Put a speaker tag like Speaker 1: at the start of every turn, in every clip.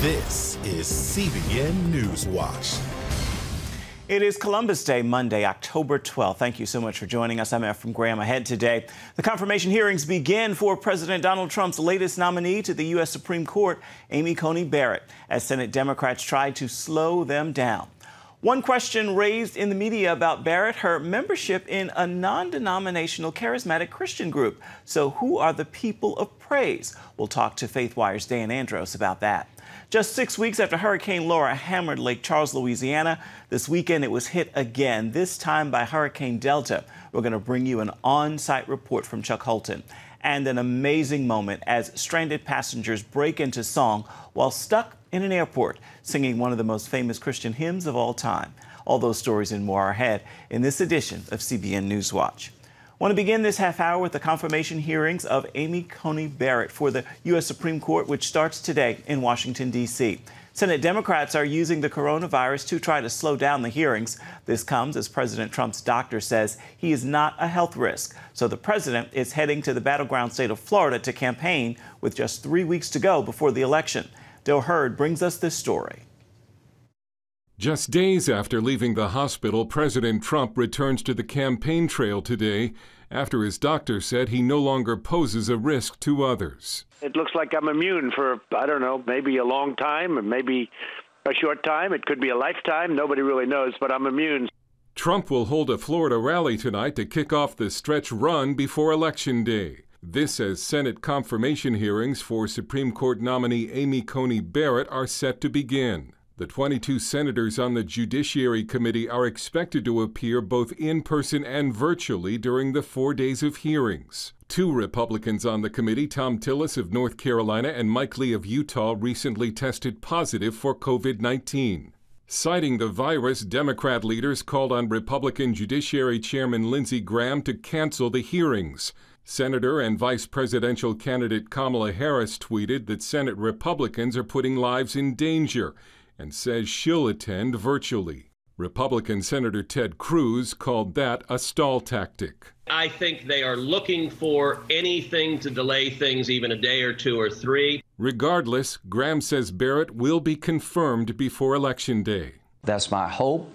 Speaker 1: This is CBN Newswatch.
Speaker 2: It is Columbus Day, Monday, October 12th. Thank you so much for joining us. I'm Efrem Graham. Ahead today, the confirmation hearings begin for President Donald Trump's latest nominee to the U.S. Supreme Court, Amy Coney Barrett, as Senate Democrats try to slow them down. One question raised in the media about Barrett, her membership in a non-denominational charismatic Christian group. So who are the people of praise? We'll talk to FaithWire's Dan Andros about that. Just 6 weeks after Hurricane Laura hammered Lake Charles, Louisiana, this weekend it was hit again, this time by Hurricane Delta. We're going to bring you an on-site report from Chuck Holton. And an amazing moment as stranded passengers break into song while stuck in an airport, singing one of the most famous Christian hymns of all time. All those stories and more are ahead in this edition of CBN Newswatch. I want to begin this half hour with the confirmation hearings of Amy Coney Barrett for the U.S. Supreme Court, which starts today in Washington, D.C. Senate Democrats are using the coronavirus to try to slow down the hearings. This comes as President Trump's doctor says he is not a health risk. So the president is heading to the battleground state of Florida to campaign with just 3 weeks to go before the election. Dale Hurd brings us this story.
Speaker 3: Just days after leaving the hospital, President Trump returns to the campaign trail today after his doctor said he no longer poses a risk to others.
Speaker 4: It looks like I'm immune for, I don't know, maybe a long time or maybe a short time. It could be a lifetime. Nobody really knows, but I'm immune.
Speaker 3: Trump will hold a Florida rally tonight to kick off the stretch run before Election Day. This as Senate confirmation hearings for Supreme Court nominee Amy Coney Barrett are set to begin. The 22 senators on the Judiciary Committee are expected to appear both in person and virtually during the 4 days of hearings. Two Republicans on the committee, Thom Tillis of North Carolina and Mike Lee of Utah, recently tested positive for COVID-19. Citing the virus, Democrat leaders called on Republican Judiciary Chairman Lindsey Graham to cancel the hearings. Senator and vice presidential candidate Kamala Harris tweeted that Senate Republicans are putting lives in danger and says she'll attend virtually. Republican Senator Ted Cruz called that a stall tactic.
Speaker 5: I think they are looking for anything to delay things even a day or two or three.
Speaker 3: Regardless, Graham says Barrett will be confirmed before Election Day.
Speaker 6: That's my hope.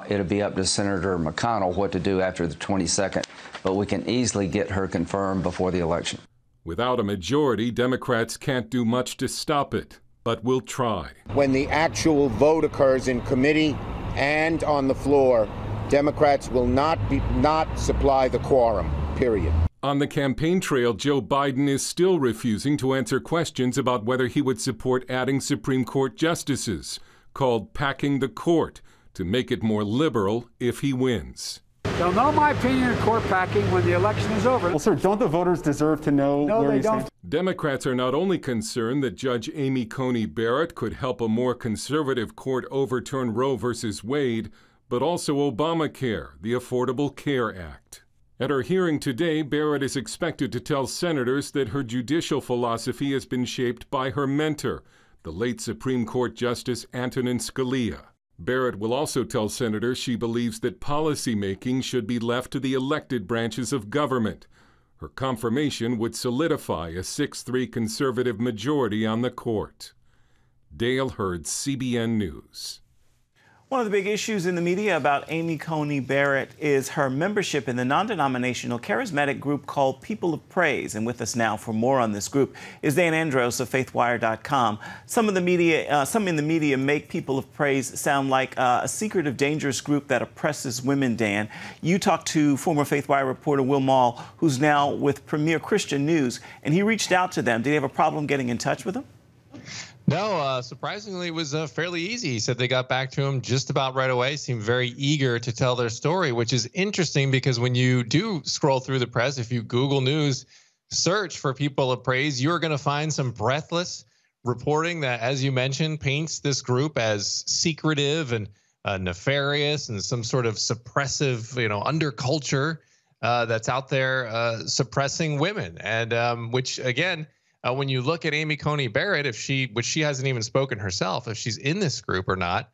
Speaker 6: It'll be up to Senator McConnell what to do after the 22nd, but we can easily get her confirmed before the election.
Speaker 3: Without a majority, Democrats can't do much to stop it, but will try.
Speaker 7: When the actual vote occurs in committee and on the floor, Democrats will not supply the quorum, period.
Speaker 3: On the campaign trail, Joe Biden is still refusing to answer questions about whether he would support adding Supreme Court justices, called packing the court, to make it more liberal if he wins.
Speaker 8: They'll know my opinion of court packing when the election is over.
Speaker 9: Well, sir, don't the voters deserve to know where you stand?
Speaker 3: Democrats are not only concerned that Judge Amy Coney Barrett could help a more conservative court overturn Roe v. Wade, but also Obamacare, the Affordable Care Act. At her hearing today, Barrett is expected to tell senators that her judicial philosophy has been shaped by her mentor, the late Supreme Court Justice Antonin Scalia. Barrett will also tell senators she believes that policymaking should be left to the elected branches of government. Her confirmation would solidify a 6-3 conservative majority on the court. Dale Hurd, CBN News.
Speaker 2: One of the big issues in the media about Amy Coney Barrett is her membership in the non-denominational charismatic group called People of Praise. And with us now for more on this group is Dan Andros of FaithWire.com. Some in the media make People of Praise sound like a secretive, dangerous group that oppresses women, Dan. You talked to former FaithWire reporter Will Maul, who's now with Premier Christian News, and he reached out to them. Did he have a problem getting in touch with them?
Speaker 10: No, surprisingly, it was fairly easy. He said they got back to him just about right away, seemed very eager to tell their story, which is interesting because when you do scroll through the press, if you Google News, search for People of Praise, you're going to find some breathless reporting that, as you mentioned, paints this group as secretive and nefarious and some sort of suppressive, underculture that's out there suppressing women. And which, again, when you look at Amy Coney Barrett, which she hasn't even spoken herself, if she's in this group or not,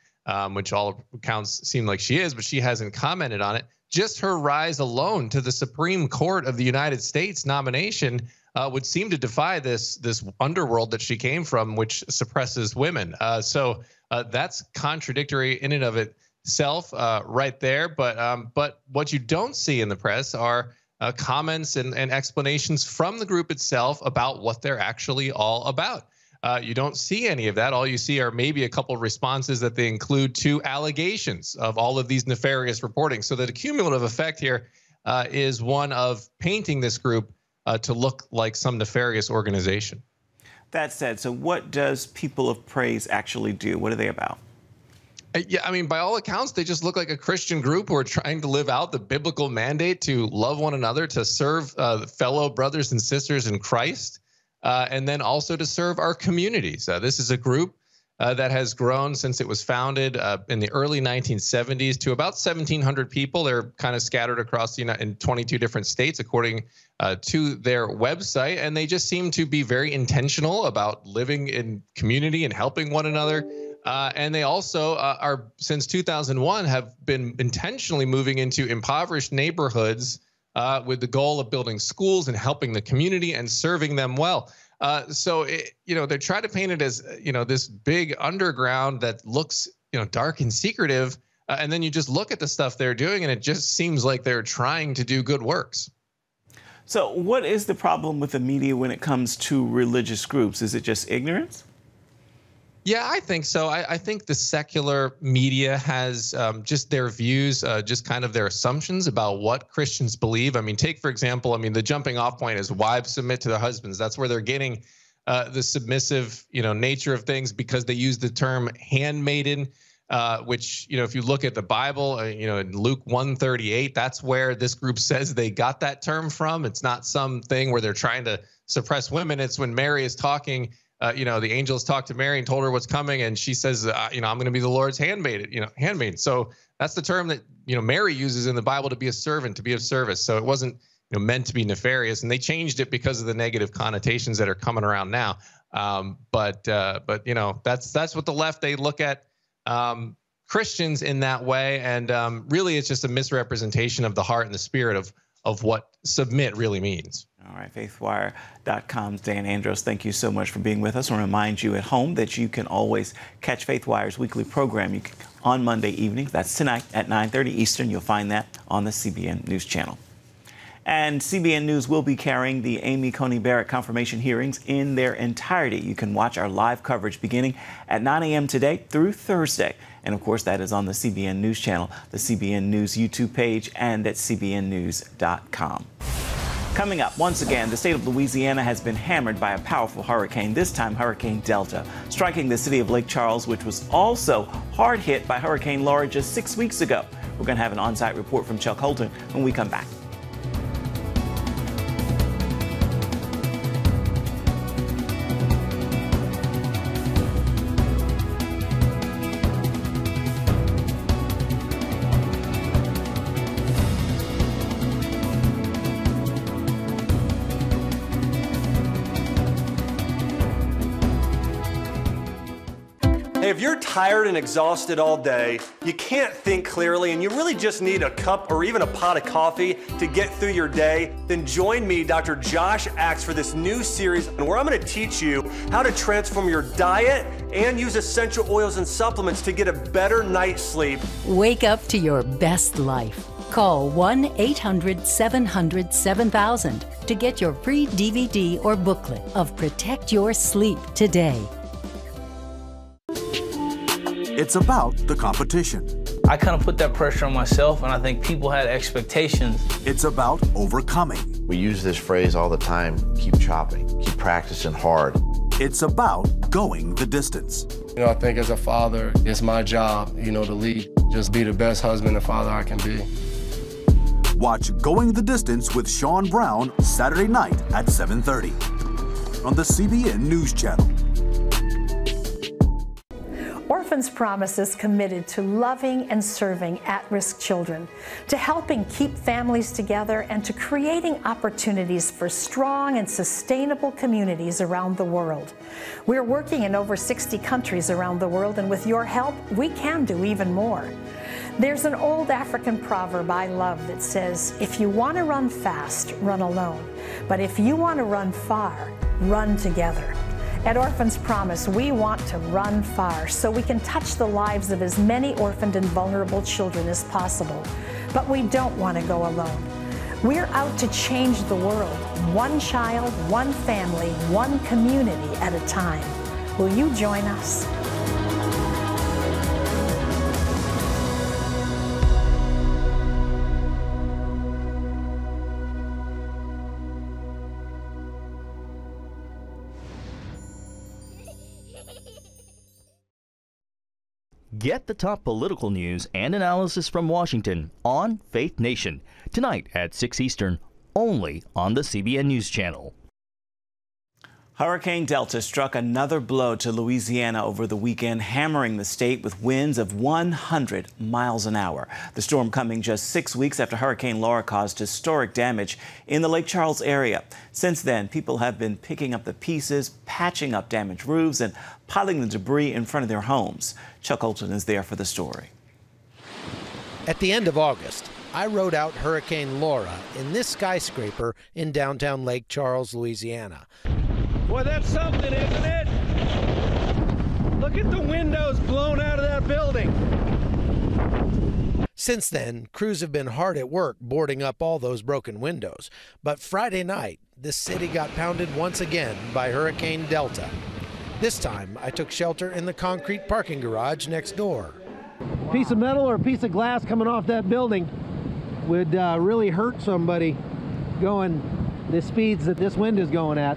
Speaker 10: which all accounts seem like she is, but she hasn't commented on it. Just her rise alone to the Supreme Court of the United States nomination would seem to defy this underworld that she came from, which suppresses women. So that's contradictory in and of itself, right there. But what you don't see in the press are comments and explanations from the group itself about what they're actually all about. You don't see any of that. All you see are maybe a couple of responses that they include to allegations of all of these nefarious reporting. So the cumulative effect here is one of painting this group to look like some nefarious organization.
Speaker 2: That said, so what does People of Praise actually do? What are they about?
Speaker 10: Yeah, I mean, by all accounts, they just look like a Christian group who are trying to live out the biblical mandate to love one another, to serve fellow brothers and sisters in Christ, and then also to serve our communities. This is a group that has grown since it was founded in the early 1970s to about 1,700 people. They're kind of scattered across the in 22 different states, according to their website, and they just seem to be very intentional about living in community and helping one another. And they also are, since 2001, have been intentionally moving into impoverished neighborhoods with the goal of building schools and helping the community and serving them well. So, they try to paint it as, this big underground that looks, dark and secretive. And then you just look at the stuff they're doing, and it just seems like they're trying to do good works.
Speaker 2: So what is the problem with the media when it comes to religious groups? Is it just ignorance?
Speaker 10: Yeah, I think so. I think the secular media has just their views, just kind of their assumptions about what Christians believe. I mean, take, for example, the jumping off point is wives submit to their husbands. That's where they're getting the submissive, nature of things, because they use the term handmaiden, which, if you look at the Bible, in Luke 1:38, that's where this group says they got that term from. It's not something where they're trying to suppress women. It's when Mary is talking. The angels talked to Mary and told her what's coming, and she says, I'm going to be the Lord's handmaid. Handmaid. So that's the term that Mary uses in the Bible to be a servant, to be of service. So it wasn't meant to be nefarious, and they changed it because of the negative connotations that are coming around now. But that's what the left, they look at Christians in that way, and really it's just a misrepresentation of the heart and the spirit of what submit really means.
Speaker 2: All right, FaithWire.com's Dan Andros, thank you so much for being with us. I want to remind you at home that you can always catch FaithWire's weekly program on Monday evenings. That's tonight at 9:30 Eastern. You'll find that on the CBN News channel. And CBN News will be carrying the Amy Coney Barrett confirmation hearings in their entirety. You can watch our live coverage beginning at 9 a.m. today through Thursday. And of course, that is on the CBN News channel, the CBN News YouTube page, and at cbnnews.com. Coming up, once again, the state of Louisiana has been hammered by a powerful hurricane, this time Hurricane Delta, striking the city of Lake Charles, which was also hard hit by Hurricane Laura just 6 weeks ago. We're going to have an on-site report from Chuck Holton when we come back.
Speaker 11: If you're tired and exhausted all day, you can't think clearly, and you really just need a cup or even a pot of coffee to get through your day, then join me, Dr. Josh Axe, for this new series where I'm going to teach you how to transform your diet and use essential oils and supplements to get a better night's sleep.
Speaker 12: Wake up to your best life. Call 1-800-700-7000 to get your free DVD or booklet of Protect Your Sleep today.
Speaker 13: It's about the competition.
Speaker 14: I kind of put that pressure on myself, and I think people had expectations.
Speaker 13: It's about overcoming.
Speaker 15: We use this phrase all the time, keep chopping, keep practicing hard.
Speaker 13: It's about going the distance.
Speaker 16: I think as a father, it's my job, to lead. Just be the best husband and father I can be.
Speaker 13: Watch Going the Distance with Sean Brown Saturday night at 7:30 on the CBN News Channel.
Speaker 17: Orphans Promise is committed to loving and serving at-risk children, to helping keep families together, and to creating opportunities for strong and sustainable communities around the world. We're working in over 60 countries around the world, and with your help, we can do even more. There's an old African proverb I love that says, if you want to run fast, run alone. But if you want to run far, run together. At Orphans Promise, we want to run far so we can touch the lives of as many orphaned and vulnerable children as possible. But we don't want to go alone. We're out to change the world, one child, one family, one community at a time. Will you join us?
Speaker 18: Get the top political news and analysis from Washington on Faith Nation, tonight at 6 Eastern, only on the CBN News Channel.
Speaker 2: Hurricane Delta struck another blow to Louisiana over the weekend, hammering the state with winds of 100 miles an hour. The storm coming just 6 weeks after Hurricane Laura caused historic damage in the Lake Charles area. Since then, people have been picking up the pieces, patching up damaged roofs, and piling the debris in front of their homes. Chuck Holton is there for the story.
Speaker 19: At the end of August, I rode out Hurricane Laura in this skyscraper in downtown Lake Charles, Louisiana.
Speaker 20: Boy, that's something, isn't it? Look at the windows blown out of that building.
Speaker 19: Since then, crews have been hard at work boarding up all those broken windows. But Friday night, the city got pounded once again by Hurricane Delta. This time, I took shelter in the concrete parking garage next door.
Speaker 20: A piece of metal or a piece of glass coming off that building would really hurt somebody going the speeds that this wind is going at.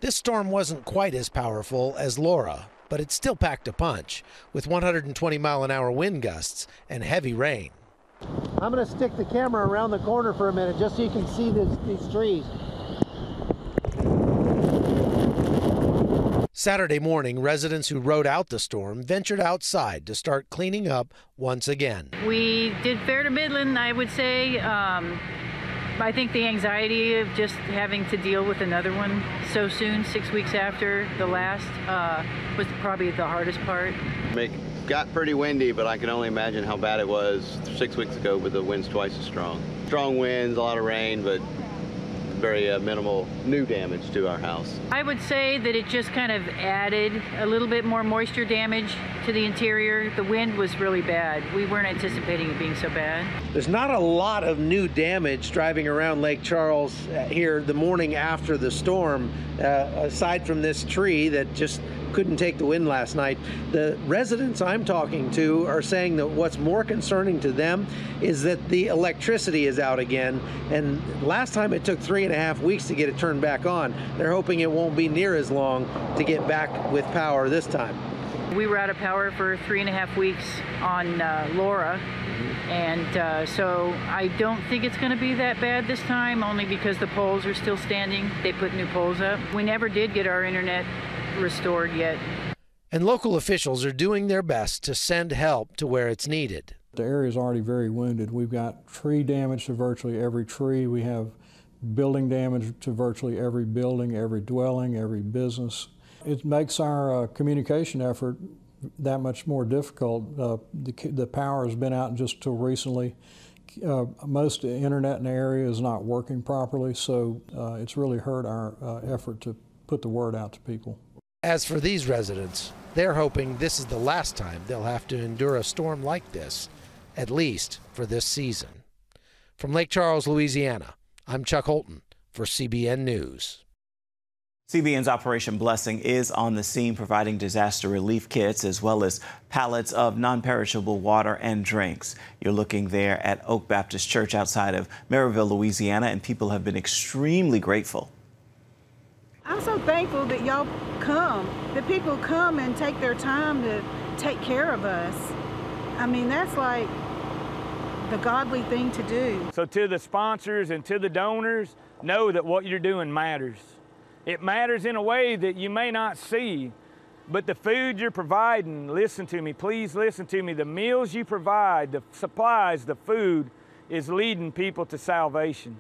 Speaker 19: This storm wasn't quite as powerful as Laura, but it still packed a punch, with 120-mile-an-hour wind gusts and heavy rain.
Speaker 20: I'm going to stick the camera around the corner for a minute just so you can see these trees.
Speaker 19: Saturday morning, residents who rode out the storm ventured outside to start cleaning up once again.
Speaker 21: We did fair to middling, I would say. I think the anxiety of just having to deal with another one so soon, 6 weeks after the last, was probably the hardest part.
Speaker 22: It got pretty windy, but I can only imagine how bad it was 6 weeks ago with the winds twice as strong. Strong winds, a lot of rain, but very minimal new damage to our house.
Speaker 21: I would say that it just kind of added a little bit more moisture damage to the interior. The wind was really bad. We weren't anticipating it being so bad.
Speaker 20: There's not a lot of new damage driving around Lake Charles here the morning after the storm, aside from this tree that just couldn't take the wind last night. The residents I'm talking to are saying that what's more concerning to them is that the electricity is out again, and last time it took 3.5 weeks to get it turned back on. They're hoping it won't be near as long to get back with power this time.
Speaker 21: We were out of power for 3.5 weeks on Laura, and so I don't think it's going to be that bad this time, only because the poles are still standing. They put new poles up. We never did get our internet restored yet.
Speaker 19: And local officials are doing their best to send help to where it's needed.
Speaker 23: The area is already very wounded. We've got tree damage to virtually every tree. We have building damage to virtually every building, every dwelling, every business. It makes our communication effort that much more difficult. The power has been out just till recently. Most internet in the area is not working properly, so it's really hurt our effort to put the word out to people.
Speaker 19: As for these residents, they're hoping this is the last time they'll have to endure a storm like this, at least for this season. From Lake Charles, Louisiana, I'm Chuck Holton for CBN News.
Speaker 2: CBN's Operation Blessing is on the scene providing disaster relief kits as well as pallets of non-perishable water and drinks. You're looking there at Oak Baptist Church outside of Maryville, Louisiana, and people have been extremely grateful.
Speaker 24: I'm so thankful that y'all come, that people come and take their time to take care of us. I mean, that's like the godly thing to do.
Speaker 25: So to the sponsors and to the donors, know that what you're doing matters. It matters in a way that you may not see, but the food you're providing, listen to me, please listen to me. The meals you provide, the supplies, the food is leading people to salvation.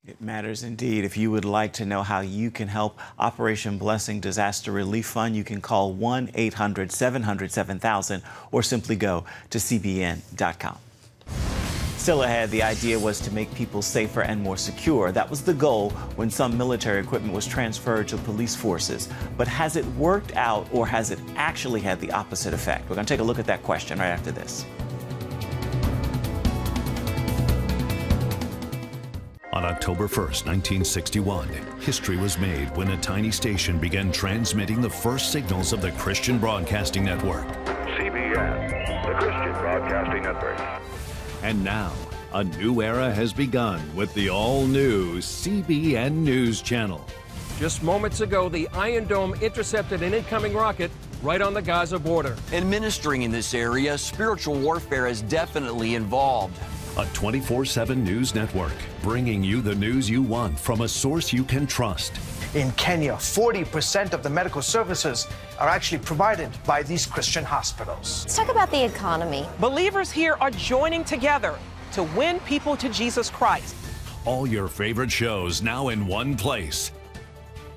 Speaker 2: It matters indeed. If you would like to know how you can help Operation Blessing Disaster Relief Fund, you can call 1-800-700-7000 or simply go to cbn.com. Still ahead, the idea was to make people safer and more secure. That was the goal when some military equipment was transferred to police forces. But has it worked out, or has it actually had the opposite effect? We're going to take a look at that question right after this.
Speaker 1: On October 1st, 1961, history was made when a tiny station began transmitting the first signals of the Christian Broadcasting Network.
Speaker 4: CBN, the Christian Broadcasting Network.
Speaker 1: And now, a new era has begun with the all-new CBN News Channel.
Speaker 5: Just moments ago, the Iron Dome intercepted an incoming rocket right on the Gaza border.
Speaker 6: Administering in this area, spiritual warfare is definitely involved.
Speaker 1: A 24/7 news network, bringing you the news you want from a source you can trust.
Speaker 7: In Kenya, 40% of the medical services are actually provided by these Christian hospitals.
Speaker 26: Let's talk about the economy.
Speaker 27: Believers here are joining together to win people to Jesus Christ.
Speaker 1: All your favorite shows now in one place.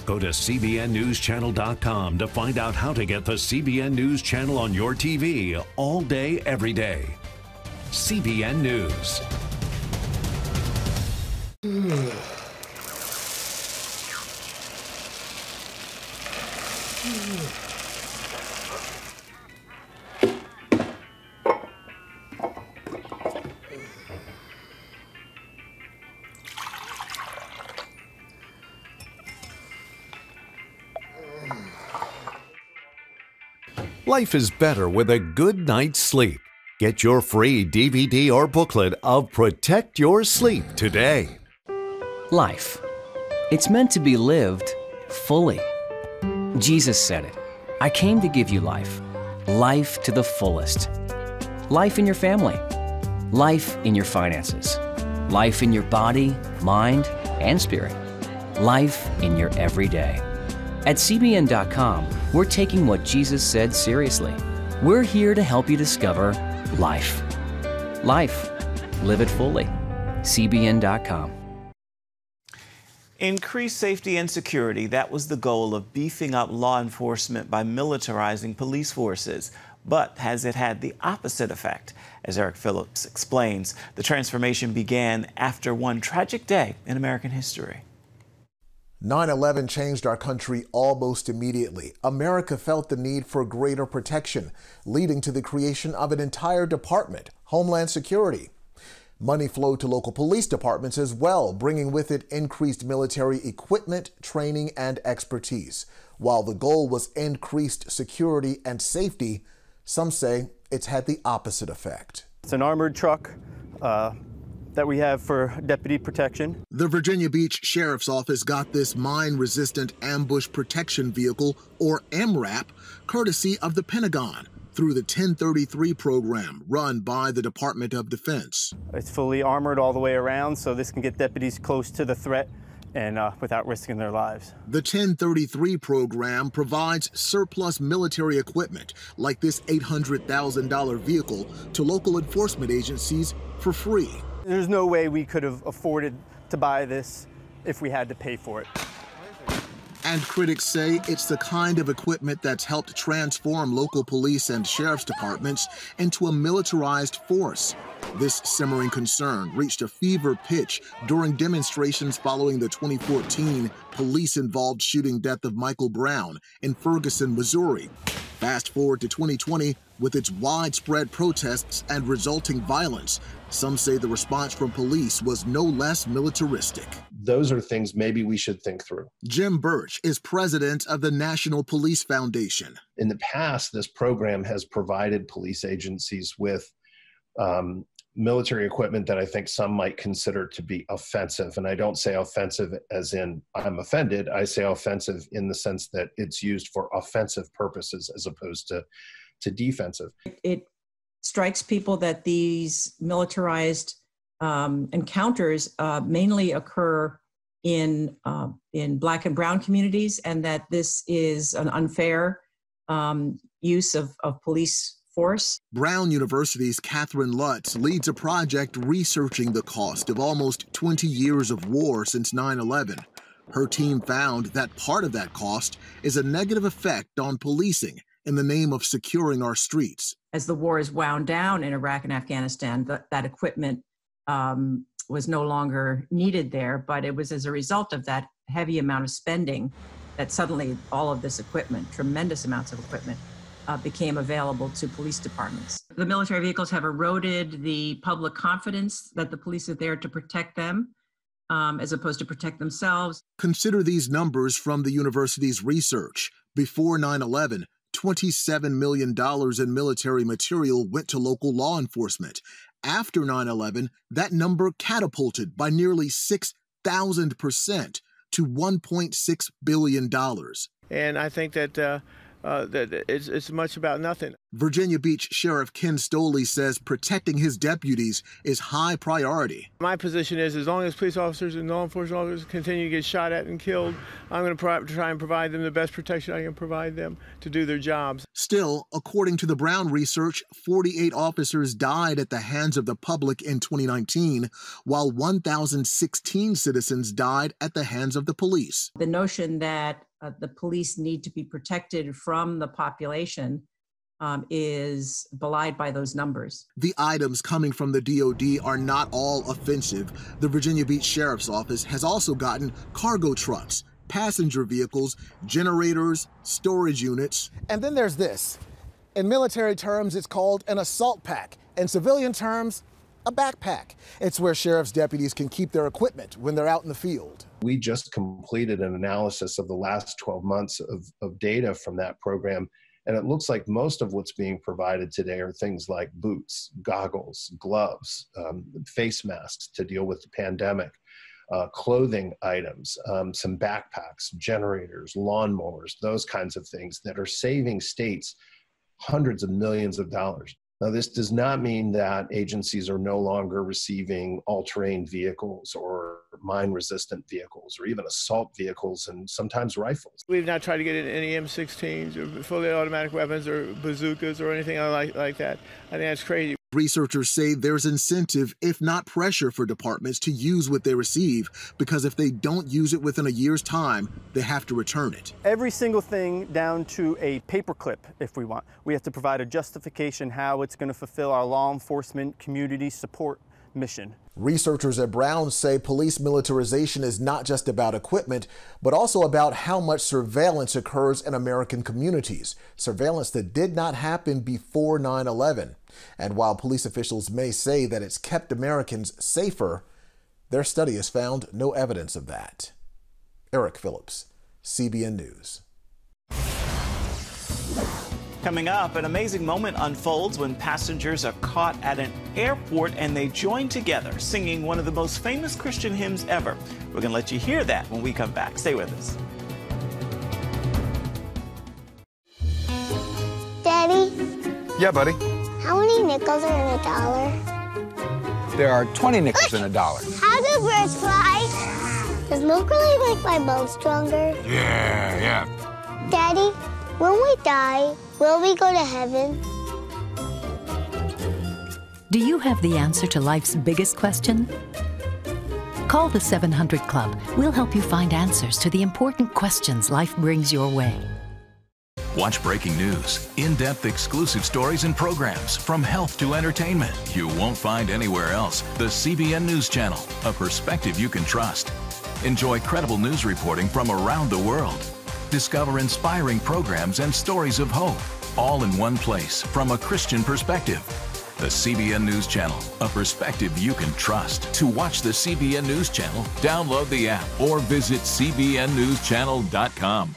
Speaker 1: Go to cbnnewschannel.com to find out how to get the CBN News Channel on your TV all day, every day. CBN News. Life is better with a good night's sleep. Get your free DVD or booklet of Protect Your Sleep today.
Speaker 28: Life. It's meant to be lived fully. Jesus said it. I came to give you life. Life to the fullest. Life in your family. Life in your finances. Life in your body, mind, and spirit. Life in your everyday. At CBN.com, we're taking what Jesus said seriously. We're here to help you discover life. Life. Live it fully. CBN.com.
Speaker 2: Increased safety and security, that was the goal of beefing up law enforcement by militarizing police forces. But has it had the opposite effect? As Eric Phillips explains, the transformation began after one tragic day in American history.
Speaker 29: 9/11 changed our country almost immediately. America felt the need for greater protection, leading to the creation of an entire department, Homeland Security. Money flowed to local police departments as well, bringing with it increased military equipment, training, and expertise. While the goal was increased security and safety, some say it's had the opposite effect.
Speaker 30: It's an armored truck that we have for deputy protection.
Speaker 29: The Virginia Beach Sheriff's Office got this mine-resistant ambush protection vehicle, or MRAP, courtesy of the Pentagon through the 1033 program run by the Department of Defense.
Speaker 30: It's fully armored all the way around, so this can get deputies close to the threat and without risking their lives.
Speaker 29: The 1033 program provides surplus military equipment, like this $800,000 vehicle, to local enforcement agencies for free.
Speaker 30: There's no way we could have afforded to buy this if we had to pay for it.
Speaker 29: And critics say it's the kind of equipment that's helped transform local police and sheriff's departments into a militarized force. This simmering concern reached a fever pitch during demonstrations following the 2014 police-involved shooting death of Michael Brown in Ferguson, Missouri. Fast forward to 2020, with its widespread protests and resulting violence, some say the response from police was no less militaristic.
Speaker 31: Those are things maybe we should think through.
Speaker 29: Jim Birch is president of the National Police Foundation.
Speaker 31: In the past, this program has provided police agencies with military equipment that I think some might consider to be offensive. And I don't say offensive as in I'm offended. I say offensive in the sense that it's used for offensive purposes as opposed to defensive.
Speaker 32: It strikes people that these militarized encounters mainly occur in Black and brown communities, and that this is an unfair use of police force.
Speaker 29: Brown University's Catherine Lutz leads a project researching the cost of almost 20 years of war since 9/11. Her team found that part of that cost is a negative effect on policing in the name of securing our streets.
Speaker 32: As the war is wound down in Iraq and Afghanistan, that equipment was no longer needed there, but it was as a result of that heavy amount of spending that suddenly all of this equipment, tremendous amounts of equipment, became available to police departments. The military vehicles have eroded the public confidence that the police are there to protect them, as opposed to protect themselves.
Speaker 29: Consider these numbers from the university's research. Before 9/11, $27 million in military material went to local law enforcement. After 9/11, that number catapulted by nearly 6,000% to $1.6 billion.
Speaker 3: And I think that it's much about nothing.
Speaker 29: Virginia Beach Sheriff Ken Stoley says protecting his deputies is high priority.
Speaker 3: My position is, as long as police officers and law enforcement officers continue to get shot at and killed, I'm going to try and provide them the best protection I can provide them to do their jobs.
Speaker 29: Still, according to the Brown research, 48 officers died at the hands of the public in 2019, while 1,016 citizens died at the hands of the police.
Speaker 32: The notion that the police need to be protected from the population is belied by those numbers.
Speaker 29: The items coming from the DOD are not all offensive. The Virginia Beach Sheriff's Office has also gotten cargo trucks, passenger vehicles, generators, storage units.
Speaker 8: And then there's this. In military terms, it's called an assault pack. In civilian terms, a backpack. It's where sheriff's deputies can keep their equipment when they're out in the field.
Speaker 31: We just completed an analysis of the last 12 months of data from that program, and it looks like most of what's being provided today are things like boots, goggles, gloves, face masks to deal with the pandemic, clothing items, some backpacks, generators, lawnmowers, those kinds of things that are saving states hundreds of millions of dollars. Now, this does not mean that agencies are no longer receiving all-terrain vehicles or mine-resistant vehicles or even assault vehicles and sometimes rifles.
Speaker 3: We've not tried to get any M16s or fully automatic weapons or bazookas or anything like that. I think that's crazy.
Speaker 29: Researchers say there's incentive, if not pressure, for departments to use what they receive, because if they don't use it within a year's time, they have to return it.
Speaker 30: Every single thing down to a paperclip, if we want. We have to provide a justification how it's going to fulfill our law enforcement community support mission.
Speaker 29: Researchers at Brown say police militarization is not just about equipment, but also about how much surveillance occurs in American communities, surveillance that did not happen before 9/11. And while police officials may say that it's kept Americans safer, their study has found no evidence of that. Eric Phillips, CBN News.
Speaker 2: Coming up, an amazing moment unfolds when passengers are caught at an airport and they join together singing one of the most famous Christian hymns ever. We're going to let you hear that when we come back. Stay with us.
Speaker 9: Daddy?
Speaker 10: Yeah, buddy?
Speaker 9: How many nickels are in a dollar?
Speaker 10: There are 20 nickels in a dollar.
Speaker 9: How do birds fly? Does milk really make my bones stronger?
Speaker 10: Yeah.
Speaker 9: Daddy, when we die, will we go to heaven?
Speaker 11: Do you have the answer to life's biggest question? Call the 700 Club. We'll help you find answers to the important questions life brings your way.
Speaker 12: Watch breaking news, in-depth exclusive stories and programs from health to entertainment you won't find anywhere else. The CBN News Channel, a perspective you can trust. Enjoy credible news reporting from around the world. Discover inspiring programs and stories of hope, all in one place from a Christian perspective. The CBN News Channel, a perspective you can trust. To watch the CBN News Channel, download the app or visit cbnnewschannel.com.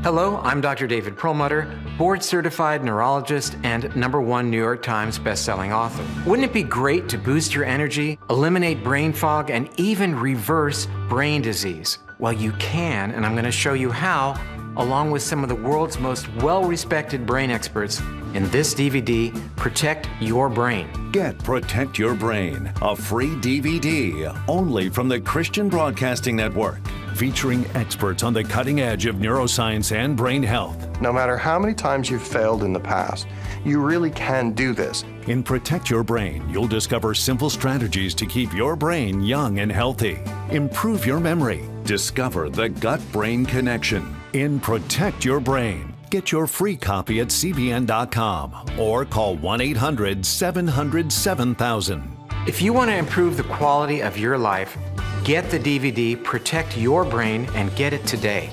Speaker 13: Hello, I'm Dr. David Perlmutter, board-certified neurologist and #1 New York Times bestselling author. Wouldn't it be great to boost your energy, eliminate brain fog, and even reverse brain disease? Well, you can, and I'm going to show you how, along with some of the world's most well-respected brain experts, in this DVD, Protect Your Brain.
Speaker 1: Get Protect Your Brain, a free DVD only from the Christian Broadcasting Network. featuring experts on the cutting edge of neuroscience and brain health.
Speaker 14: No matter how many times you've failed in the past, you really can do this.
Speaker 1: In Protect Your Brain, you'll discover simple strategies to keep your brain young and healthy. Improve your memory. Discover the gut-brain connection. In Protect Your Brain. Get your free copy at cbn.com or call 1-800-700-7000.
Speaker 13: If you want to improve the quality of your life, get the DVD Protect Your Brain and get it today.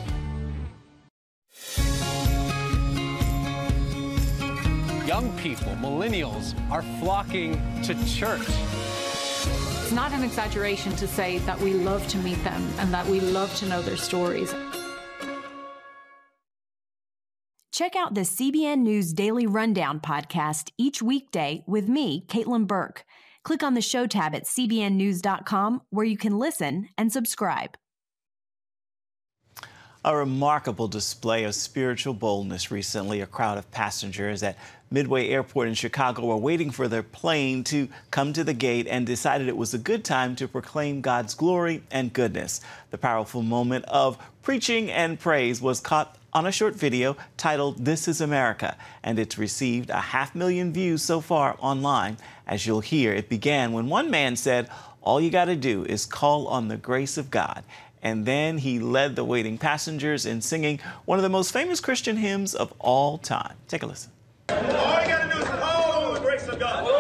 Speaker 15: Young people, millennials, are flocking to church.
Speaker 16: It's not an exaggeration to say that we love to meet them and that we love to know their stories.
Speaker 17: Check out the CBN News Daily Rundown podcast each weekday with me, Caitlin Burke. Click on the show tab at cbnnews.com where you can listen and subscribe.
Speaker 2: A remarkable display of spiritual boldness recently. A crowd of passengers at Midway Airport in Chicago were waiting for their plane to come to the gate and decided it was a good time to proclaim God's glory and goodness. The powerful moment of preaching and praise was caught on a short video titled "This is America," and it's received 500,000 views so far online. As you'll hear, it began when one man said, "All you got to do is call on the grace of God." And then he led the waiting passengers in singing one of the most famous Christian hymns of all time. Take a listen.
Speaker 18: All you got to do is call on the grace of God.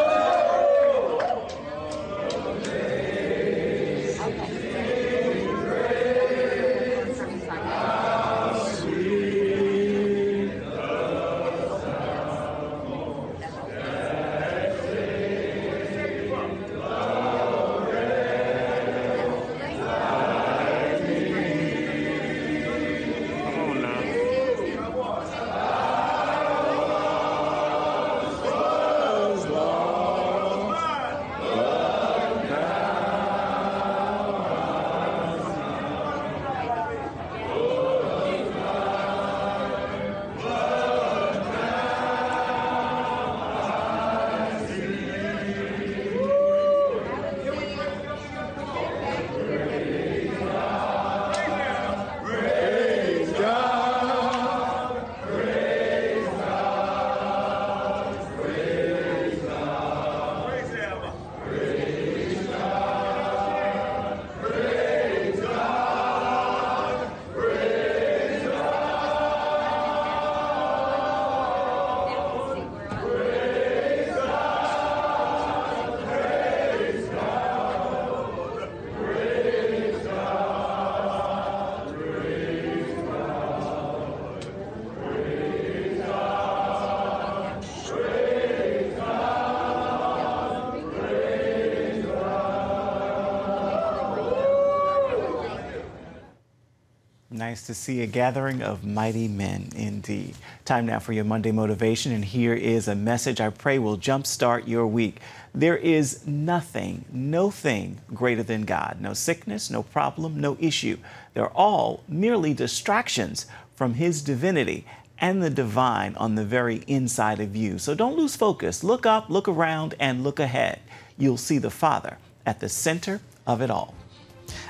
Speaker 2: Nice to see a gathering of mighty men indeed. Time now for your Monday motivation, and here is a message I pray will jumpstart your week. There is nothing, no thing greater than God. No sickness, no problem, no issue. They're all merely distractions from His divinity and the divine on the very inside of you. So don't lose focus. Look up, look around, and look ahead. You'll see the Father at the center of it all.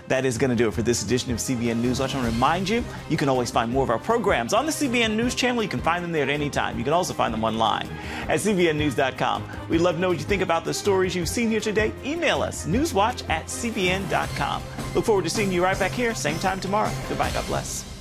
Speaker 2: That is going to do it for this edition of CBN News Watch. I want to remind you, you can always find more of our programs on the CBN News channel. You can find them there at any time. You can also find them online at cbnnews.com. We'd love to know what you think about the stories you've seen here today. Email us, newswatch@cbn.com. Look forward to seeing you right back here, same time tomorrow. Goodbye. God bless.